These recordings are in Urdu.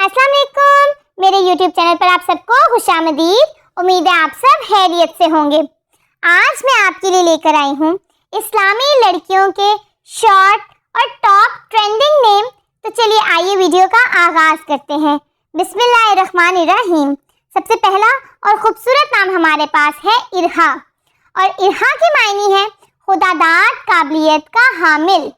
السلام علیکم، میرے یوٹیوب چینل پر آپ سب کو خوش آمدید۔ امید ہے آپ سب خیریت سے ہوں گے۔ آج میں آپ کے لیے لے کر آئی ہوں اسلامی لڑکیوں کے شارٹ اور ٹاپ ٹرینڈنگ نیم۔ تو چلیے آئیے ویڈیو کا آغاز کرتے ہیں۔ بسم اللہ الرحمن الرحیم۔ سب سے پہلا اور خوبصورت نام ہمارے پاس ہے ارہا، اور ارہا کے معنی ہے خدا داد قابلیت کا حامل۔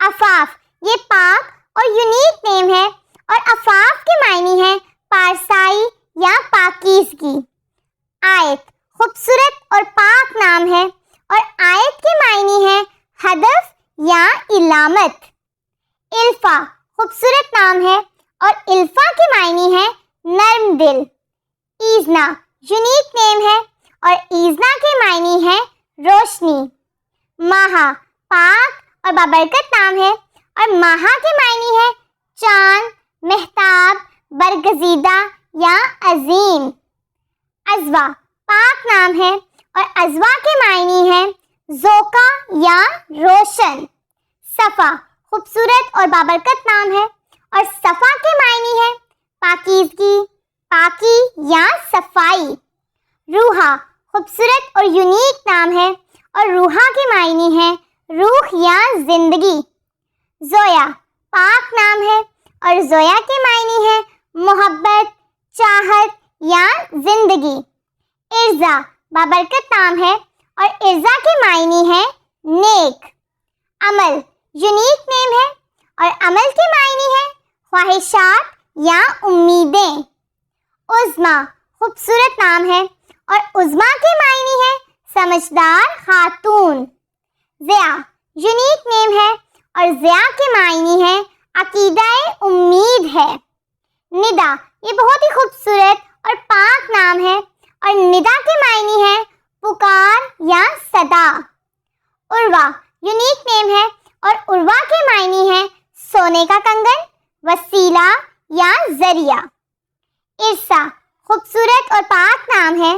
عفاف، یہ پاک اور یونیک نیم ہے، اور عفاف کے معنی ہے پارسائی یا پاکیزگی۔ آیت، خوبصورت اور پاک نام ہے، اور آیت کے معنی ہے ہدف یا علامت۔ الفا، خوبصورت نام ہے، اور الفا کے معنی ہے نرم دل۔ ایزنا، یونیک نیم ہے، اور ایزنا کے معنی ہے روشنی۔ ماہا، پاک اور بابرکت نام ہے، اور ماہا کے معنی ہے چاند، مہتاب، برگزیدہ یا عظیم۔ عزوا، پاک نام ہے، اور عزوا کے معنی ہے ذوقہ یا روشن۔ صفا، خوبصورت اور بابرکت نام ہے، اور صفا کے معنی ہے پاکیزگی، پاکی یا صفائی۔ روحا، خوبصورت اور یونیک نام ہے، اور روحا کے معنی ہے روح یا زندگی۔ زویا، پاک نام ہے، اور زویا کے معنی ہے محبت، چاہت یا زندگی۔ ارزا، بابرکت نام ہے، اور ارزا کے معنی ہے نیک۔ عمل، یونیک نیم ہے، اور عمل کے معنی ہے خواہشات یا امیدیں۔ عظما، خوبصورت نام ہے، اور عظما کے معنی ہے سمجھدار خاتون۔ ضیاء، یونیک نیم ہے، اور ضیاء کے معنی ہے عقیدہ امید ہے۔ ندا، یہ بہت ہی خوبصورت اور پاک نام ہے، اور ندا کے معنی ہے پکار یا صدا۔ عروا، یونیک نیم ہے، اور عروا کے معنی ہے سونے کا کنگن، وسیلہ یا ذریعہ۔ عرصہ، خوبصورت اور پاک نام ہے،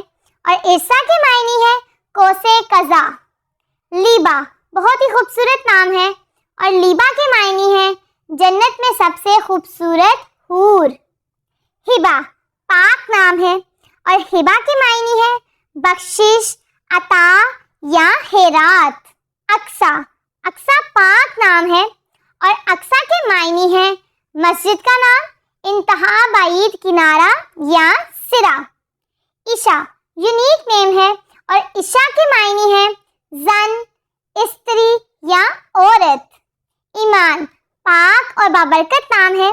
اور عرصہ کے معنی ہے کوسے قضا۔ لیبا، بہت ہی خوبصورت نام ہے، اور لیبا کے معنی ہے جنت میں سب سے خوبصورت حور۔ ہبا، پاک نام ہے، اور ہبا کے معنی ہے بخشش، عطا یا خیرات۔ اقصی، اقصی پاک نام ہے، اور اقصی کے معنی ہے مسجد کا نام، انتہا بعید کنارہ یا سرا۔ عشا، یونیک نیم ہے، اور عشا کے معنی ہے زن، استری یا عورت۔ ایمان، پاک اور بابرکت نام ہے،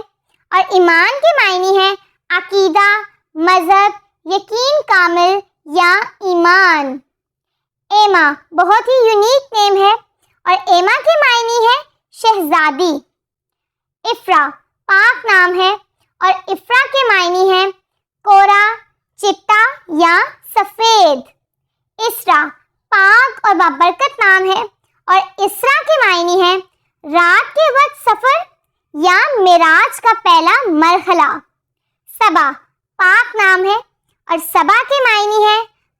اور ایمان کے معنی ہے عقیدہ، مذہب، یقین کامل یا ایمان۔ ایما، بہت ہی یونیک نیم ہے، اور ایما کے معنی ہے شہزادی۔ افرا، پاک نام ہے، اور افرا کے معنی ہے کوڑا، چپٹا یا سفید۔ اسرا، پاک اور بابرکت نام ہے، اور اسرا کے معنی ہے رات کے وقت سفر یا معراج کا پہلا مرحلہ۔ صبا، پاک نام ہے، اور صبا کے معنی ہے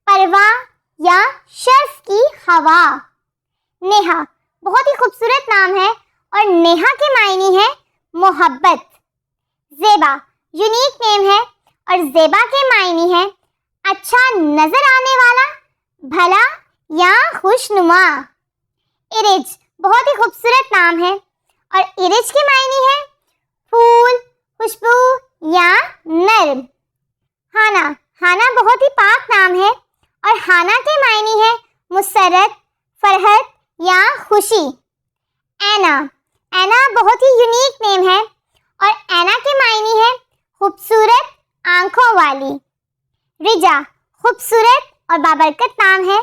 پرواہ یا شرف کی ہوا۔ نیہا، بہت ہی خوبصورت نام ہے، اور نیہا کے معنی ہے محبت۔ زیبا، یونیک نیم ہے، اور زیبا کے معنی ہے اچھا نظر آنے والا، بھلا یا خوشنما۔ ارج، بہت ہی خوبصورت نام ہے، اور ارج کے معنی ہے پھول، خوشبو یا نرم۔ ہانا، ہانا بہت ہی پاک نام ہے، اور ہانا کے معنی ہے مسرت، فرحت یا خوشی۔ اینا، اینا بہت ہی یونیک نیم ہے، اور اینا کے معنی ہے خوبصورت آنکھوں والی۔ رجا، خوبصورت اور بابرکت نام ہے،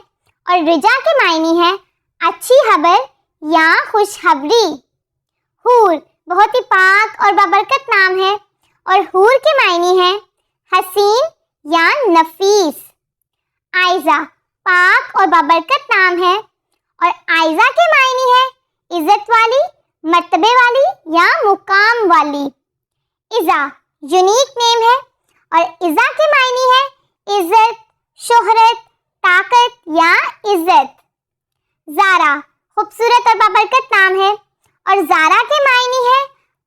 اور رجا کے معنی ہے اچھی خبر یا خوشخبری۔ حور، بہت ہی پاک اور بابرکت نام ہے، اور حور کے معنی ہے حسین یا نفیس۔ عائزہ، پاک اور بابرکت نام ہے، اور عائزہ کے معنی ہے عزت والی، مرتبے والی یا مقام والی۔ عزا، یونیک نیم ہے، اور عزا کے معنی ہے عزت، شہرت، طاقت یا عزت۔ زارا، خوبصورت اور بابرکت نام ہے، اور زارا کے معنی ہے